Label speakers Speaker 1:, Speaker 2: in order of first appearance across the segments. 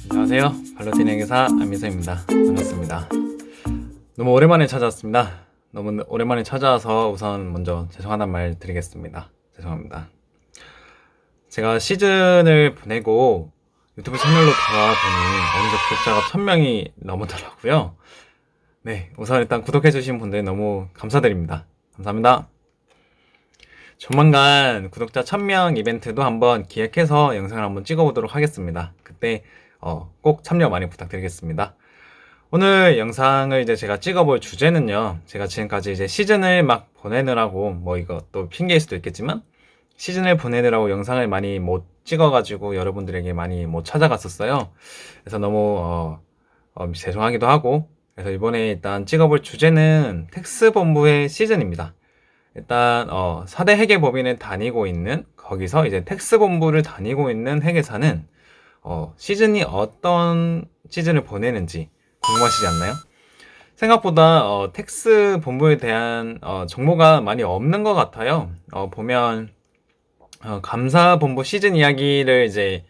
Speaker 1: 안녕하세요. 발로디는 회계사 안민서입니다. 반갑습니다. 너무 오랜만에 찾아왔습니다. 너무 오랜만에 찾아와서 우선 먼저 죄송하다는 말 드리겠습니다. 죄송합니다. 제가 시즌을 보내고 유튜브 채널로 돌아보니 어느새 구독자가 1000명이 넘었더라고요. 네, 우선 일단 구독해주신 분들 너무 감사드립니다. 감사합니다. 조만간 구독자 1000명 이벤트도 한번 기획해서 영상을 한번 찍어보도록 하겠습니다. 그때 꼭 참여 많이 부탁드리겠습니다. 오늘 영상을 이제 제가 찍어볼 주제는요, 제가 지금까지 이제 시즌을 막 보내느라고, 뭐 이것도 핑계일 수도 있겠지만, 시즌을 보내느라고 영상을 많이 못 찍어가지고 여러분들에게 많이 못 찾아갔었어요. 그래서 너무 죄송하기도 하고, 그래서 이번에 일단 찍어볼 주제는 텍스본부의 시즌입니다. 일단 4대 회계법인을 다니고 있는, 거기서 이제 텍스본부를 다니고 있는 회계사는 시즌이 어떤 시즌을 보내는지 궁금하시지 않나요? 생각보다 텍스 본부에 대한 정보가 많이 없는 것 같아요. 보면 감사 본부 시즌 이야기를 이제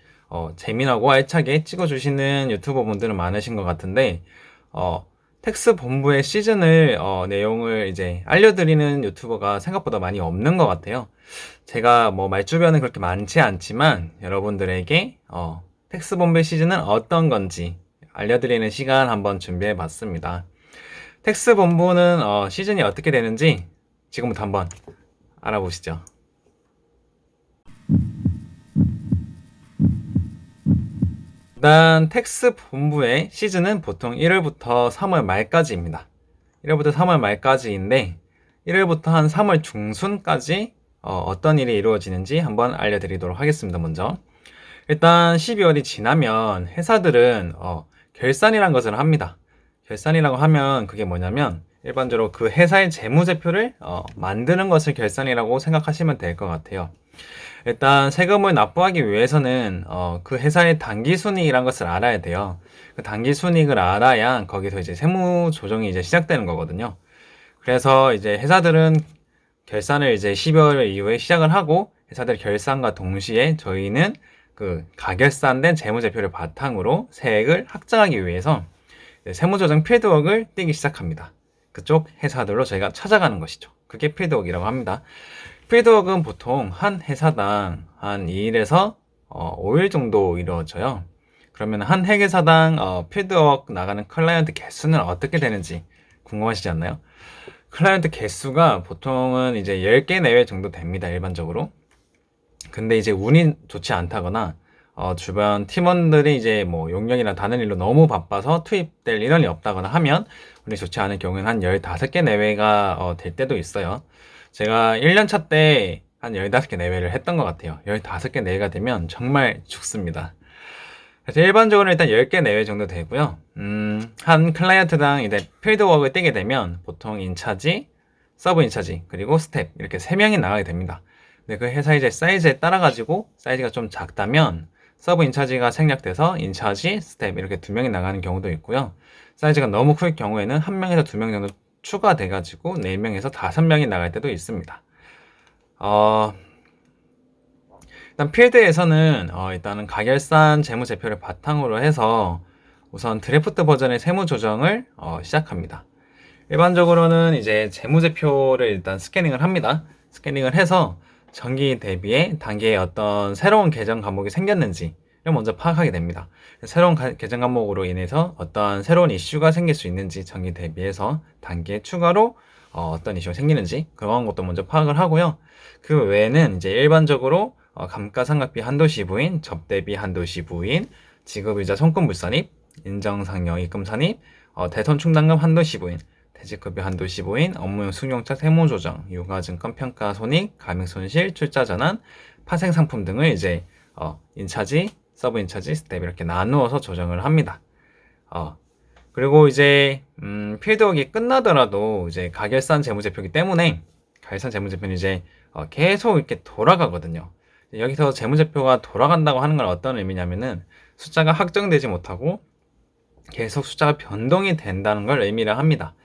Speaker 1: 재미나고 알차게 찍어주시는 유튜버 분들은 많으신 것 같은데 텍스 본부의 시즌을 내용을 이제 알려드리는 유튜버가 생각보다 많이 없는 것 같아요. 제가 뭐 말주변은 그렇게 많지 않지만 여러분들에게 텍스 본부의 시즌은 어떤 건지 알려드리는 시간 한번 준비해 봤습니다. 텍스 본부는 시즌이 어떻게 되는지 지금부터 한번 알아보시죠. 일단 텍스 본부의 시즌은 보통 1월부터 3월 말까지입니다. 1월부터 3월 말까지인데 1월부터 한 3월 중순까지 어떤 일이 이루어지는지 한번 알려드리도록 하겠습니다. 먼저 일단 12월이 지나면 회사들은 결산이라는 것을 합니다. 결산이라고 하면 그게 뭐냐면 일반적으로 그 회사의 재무제표를 만드는 것을 결산이라고 생각하시면 될 것 같아요. 일단 세금을 납부하기 위해서는 그 회사의 당기순이익이란 것을 알아야 돼요. 그 당기순이익을 알아야 거기서 이제 세무 조정이 이제 시작되는 거거든요. 그래서 이제 회사들은 결산을 이제 12월 이후에 시작을 하고 회사들 결산과 동시에 저희는 그 가결산된 재무제표를 바탕으로 세액을 확정하기 위해서 세무조정 필드웍을 띄기 시작합니다. 그쪽 회사들로 저희가 찾아가는 것이죠. 그게 필드웍이라고 합니다. 필드웍은 보통 한 회사당 한 2일에서 5일 정도 이루어져요. 그러면 한 회계사당 필드웍 나가는 클라이언트 개수는 어떻게 되는지 궁금하시지 않나요? 클라이언트 개수가 보통은 이제 10개 내외 정도 됩니다. 일반적으로. 근데 이제 운이 좋지 않다거나 주변 팀원들이 이제 뭐 용역이나 다른 일로 너무 바빠서 투입될 인원이 없다거나 하면 운이 좋지 않을 경우에는 한 15개 내외가 될 때도 있어요. 제가 1년차 때 한 15개 내외를 했던 것 같아요. 15개 내외가 되면 정말 죽습니다. 그래서 일반적으로 일단 10개 내외 정도 되고요. 한 클라이언트당 이제 필드웍을 떼게 되면 보통 인차지, 서브 인차지, 그리고 스텝 이렇게 3명이 나가게 됩니다. 근데 그 회사 이제 사이즈에 따라 가지고 사이즈가 좀 작다면 서브 인차지가 생략돼서 인차지, 스텝 이렇게 2명이 나가는 경우도 있고요. 사이즈가 너무 클 경우에는 1명에서 2명 정도 추가돼 가지고 4명에서 5명이 나갈 때도 있습니다. 일단 필드에서는 일단은 가결산 재무제표를 바탕으로 해서 우선 드래프트 버전의 세무조정을 시작합니다. 일반적으로는 이제 재무제표를 일단 스캐닝을 합니다. 스캐닝을 해서 전기 대비에 단계에 어떤 새로운 계정 과목이 생겼는지를 먼저 파악하게 됩니다. 새로운 계정 과목으로 인해서 어떤 새로운 이슈가 생길 수 있는지 전기 대비해서 단계에 추가로 어떤 이슈가 생기는지 그런 것도 먼저 파악을 하고요. 그 외에는 이제 일반적으로 감가상각비 한도시부인, 접대비 한도시부인, 지급이자 손금불산입, 인정상여 입금산입, 대손충당금 한도시부인, 퇴직급여 한도시부인, 업무용 승용차 세무조정, 유가증권 평가손익, 가맹손실, 출자전환, 파생상품 등을 이제 인차지, 서브 인차지, 스텝 이렇게 나누어서 조정을 합니다. 그리고 이제 필드웍이 끝나더라도 이제 가결산 재무제표이기 때문에 가결산 재무제표는 이제 계속 이렇게 돌아가거든요. 여기서 재무제표가 돌아간다고 하는 건 어떤 의미냐면은 숫자가 확정되지 못하고 계속 숫자가 변동이 된다는 걸 의미를 합니다.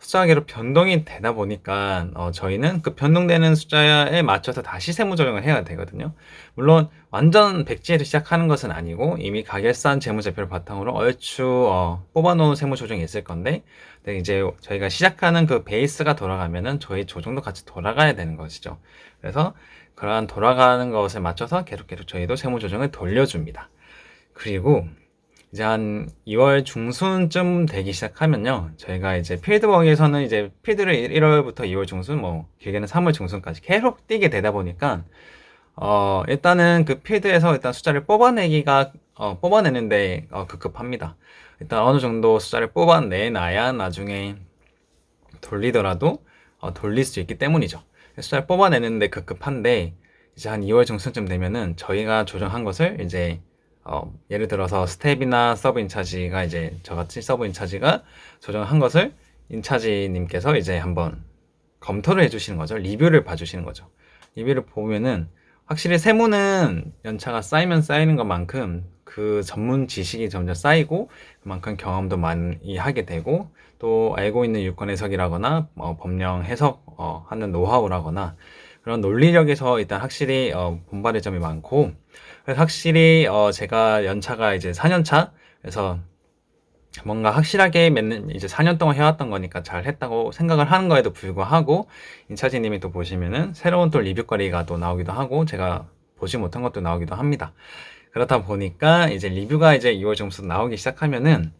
Speaker 1: 숫자가 계속 변동이 되다 보니까 저희는 그 변동되는 숫자에 맞춰서 다시 세무 조정을 해야 되거든요. 물론 완전 백지에서 시작하는 것은 아니고 이미 가결산 재무제표를 바탕으로 얼추 뽑아놓은 세무 조정이 있을 건데, 근데 이제 저희가 시작하는 그 베이스가 돌아가면은 저희 조정도 같이 돌아가야 되는 것이죠. 그래서 그러한 돌아가는 것에 맞춰서 계속 저희도 세무 조정을 돌려줍니다. 그리고 이제 한 2월 중순쯤 되기 시작하면요, 저희가 이제 필드워크에서는 이제 필드를 1월부터 2월 중순, 뭐 길게는 3월 중순까지 계속 뛰게 되다 보니까 일단은 그 필드에서 일단 숫자를 뽑아내는데 급급합니다. 일단 어느 정도 숫자를 뽑아내놔야 나중에 돌리더라도 돌릴 수 있기 때문이죠. 숫자를 뽑아내는데 급급한데, 이제 한 2월 중순쯤 되면은 저희가 조정한 것을 이제 예를 들어서 스텝이나 서브 인차지가 이제 저같이 서브 인차지가 조정한 것을 인차지님께서 이제 한번 검토를 해주시는 거죠. 리뷰를 봐주시는 거죠. 리뷰를 보면은 확실히 세무는 연차가 쌓이면 쌓이는 것만큼 그 전문 지식이 점점 쌓이고 그만큼 경험도 많이 하게 되고, 또 알고 있는 유권 해석이라거나 법령 해석 하는 노하우라거나 그런 논리력에서 일단 확실히 본받을 점이 많고, 그래서 확실히 제가 연차가 이제 4년차, 그래서 뭔가 확실하게 이제 4년 동안 해왔던 거니까 잘 했다고 생각을 하는 거에도 불구하고, 인차지님이 또 보시면은 새로운 또 리뷰거리가 또 나오기도 하고 제가 보지 못한 것도 나오기도 합니다. 그렇다 보니까 이제 리뷰가 이제 2월 정도 나오기 시작하면은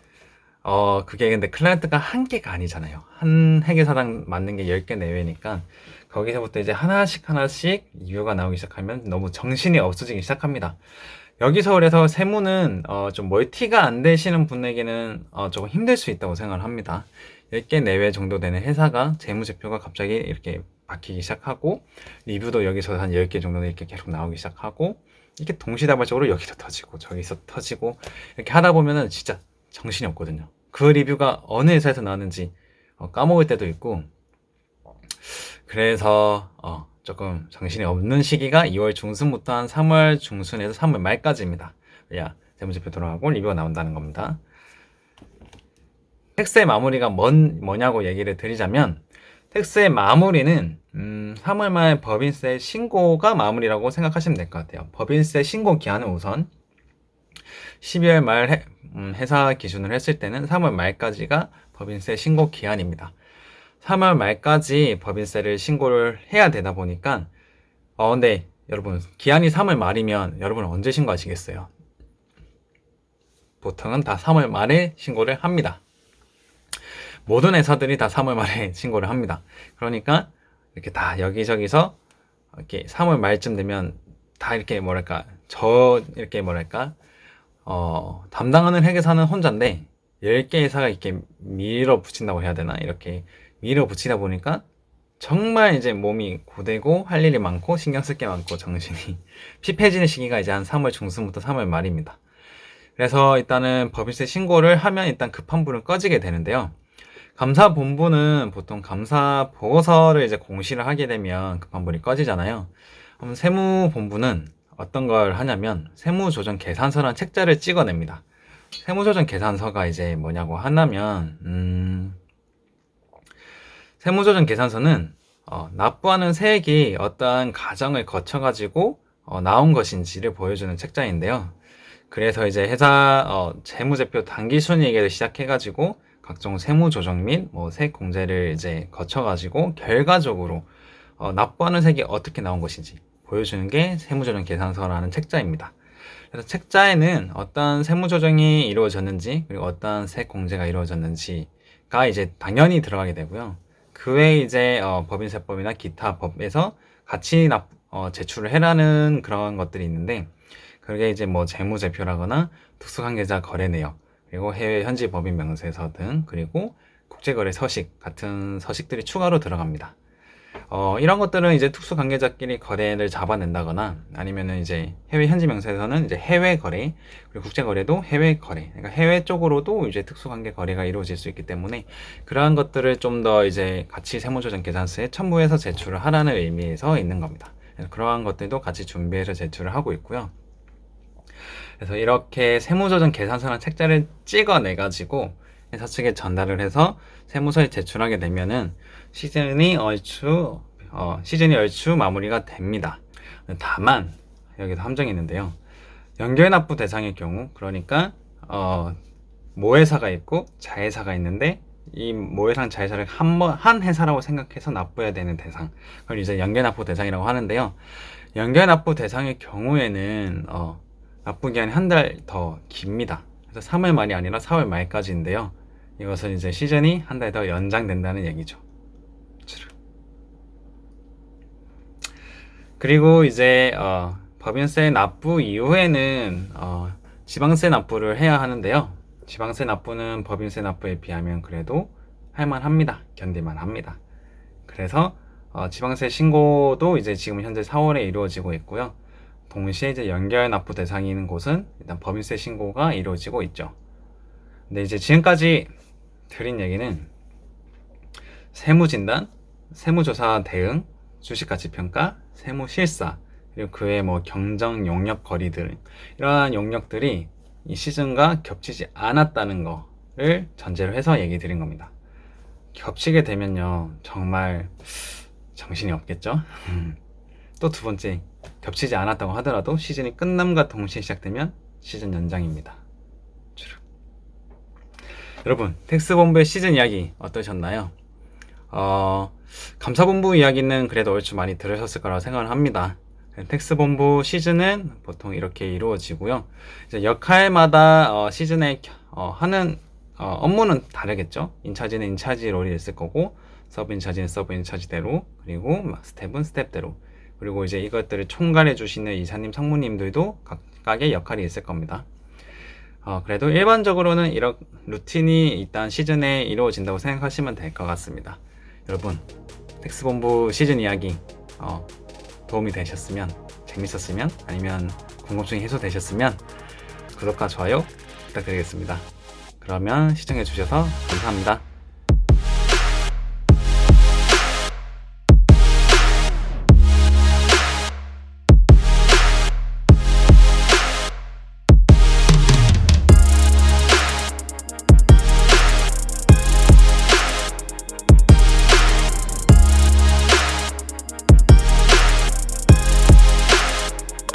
Speaker 1: 그게 근데 클라이언트가 한 개가 아니잖아요. 한 회계사당 맞는 게 10개 내외니까 거기서부터 이제 하나씩 리뷰가 나오기 시작하면 너무 정신이 없어지기 시작합니다. 여기서 그래서 세무는 좀 멀티가 안 되시는 분에게는 조금 힘들 수 있다고 생각을 합니다. 10개 내외 정도 되는 회사가 재무제표가 갑자기 이렇게 바뀌기 시작하고, 리뷰도 여기서 한 10개 정도 이렇게 계속 나오기 시작하고, 이렇게 동시다발적으로 여기서 터지고 저기서 터지고 이렇게 하다 보면은 진짜 정신이 없거든요. 그 리뷰가 어느 회사에서 나왔는지 까먹을 때도 있고, 그래서 조금 정신이 없는 시기가 2월 중순부터 한 3월 중순에서 3월 말까지입니다. 재무제표 돌아가고 리뷰가 나온다는 겁니다. 텍스의 마무리가 뭐냐고 얘기를 드리자면, 텍스의 마무리는 3월 말 법인세 신고가 마무리라고 생각하시면 될 것 같아요. 법인세 신고 기한은 우선 12월 말 회사 기준으로 했을 때는 3월 말까지가 법인세 신고 기한입니다. 3월 말까지 법인세를 신고를 해야 되다 보니까 근데 여러분, 기한이 3월 말이면 여러분은 언제 신고하시겠어요? 보통은 다 3월 말에 신고를 합니다. 모든 회사들이 다 3월 말에 신고를 합니다. 그러니까 이렇게 다 여기저기서 이렇게 3월 말쯤 되면 다 이렇게 담당하는 회계사는 혼자인데 10개 회사가 이렇게 밀어붙인다고 해야 되나? 이렇게 밀어붙이다 보니까 정말 이제 몸이 고되고 할 일이 많고 신경 쓸 게 많고 정신이 피폐해지는 시기가 이제 한 3월 중순부터 3월 말입니다. 그래서 일단은 법인세 신고를 하면 일단 급한 불은 꺼지게 되는데요. 감사본부는 보통 감사 보고서를 이제 공시를 하게 되면 급한 불이 꺼지잖아요. 그럼 세무본부는 어떤 걸 하냐면 세무조정 계산서라는 책자를 찍어냅니다. 세무조정 계산서가 이제 뭐냐고 하냐면 세무조정 계산서는 납부하는 세액이 어떠한 과정을 거쳐가지고 나온 것인지를 보여주는 책자인데요. 그래서 이제 회사 재무제표 당기순이익에서 시작해가지고 각종 세무조정 및 세액 공제를 이제 거쳐가지고 결과적으로 납부하는 세액이 어떻게 나온 것인지 보여주는 게 세무조정 계산서라는 책자입니다. 그래서 책자에는 어떤 세무조정이 이루어졌는지, 그리고 어떤 세액 공제가 이루어졌는지가 이제 당연히 들어가게 되고요. 그 외에 이제 법인세법이나 기타 법에서 같이 제출을 해라는 그런 것들이 있는데, 그게 이제 재무제표라거나 특수관계자 거래 내역, 그리고 해외 현지 법인 명세서 등, 그리고 국제거래 서식 같은 서식들이 추가로 들어갑니다. 이런 것들은 이제 특수관계자끼리 거래를 잡아낸다거나, 아니면은 이제 해외 현지 명세서는 이제 해외 거래, 그리고 국제거래도 해외 거래, 그러니까 해외 쪽으로도 이제 특수관계 거래가 이루어질 수 있기 때문에 그러한 것들을 좀 더 이제 같이 세무조정 계산서에 첨부해서 제출을 하라는 의미에서 있는 겁니다. 그래서 그러한 것들도 같이 준비해서 제출을 하고 있고요. 그래서 이렇게 세무조정 계산서라는 책자를 찍어내 가지고 회사 측에 전달을 해서 세무서에 제출하게 되면은 시즌이 얼추 마무리가 됩니다. 다만 여기도 함정이 있는데요. 연결납부 대상의 경우, 그러니까 모회사가 있고 자회사가 있는데 이 모회사랑 자회사를 한 회사라고 생각해서 납부해야 되는 대상, 그걸 이제 연결납부 대상이라고 하는데요. 연결납부 대상의 경우에는 납부기한이 한 달 더 깁니다. 그래서 3월 말이 아니라 4월 말까지인데요. 이것은 이제 시즌이 한 달 더 연장된다는 얘기죠. 그리고 이제 법인세 납부 이후에는 지방세 납부를 해야 하는데요. 지방세 납부는 법인세 납부에 비하면 그래도 할만합니다. 견딜만 합니다. 그래서 지방세 신고도 이제 지금 현재 4월에 이루어지고 있고요. 동시에 이제 연결 납부 대상이 있는 곳은 일단 법인세 신고가 이루어지고 있죠. 근데 이제 지금까지 드린 얘기는 세무진단, 세무조사 대응, 주식가치평가, 세무실사, 그리고 그 외에 뭐 경정 용역 거리들, 이러한 용역들이 이 시즌과 겹치지 않았다는 거를 전제로 해서 얘기 드린 겁니다. 겹치게 되면요, 정말 정신이 없겠죠? 또 두 번째, 겹치지 않았다고 하더라도 시즌이 끝남과 동시에 시작되면 시즌 연장입니다. 여러분, 텍스본부의 시즌 이야기 어떠셨나요? 감사본부 이야기는 그래도 얼추 많이 들으셨을 거라고 생각을 합니다. 텍스본부 시즌은 보통 이렇게 이루어지고요. 이제 역할마다 시즌에 하는 업무는 다르겠죠. 인차지는 인차지 롤이 있을 거고, 서브 인차지는 서브 인차지대로, 그리고 스텝은 스텝대로, 그리고 이제 이것들을 총괄해 주시는 이사님, 상무님들도 각각의 역할이 있을 겁니다. 그래도 일반적으로는 이런 루틴이 일단 시즌에 이루어진다고 생각하시면 될 것 같습니다. 여러분, 텍스본부 시즌 이야기 도움이 되셨으면, 재밌었으면, 아니면 궁금증이 해소되셨으면 구독과 좋아요 부탁드리겠습니다. 그러면 시청해 주셔서 감사합니다.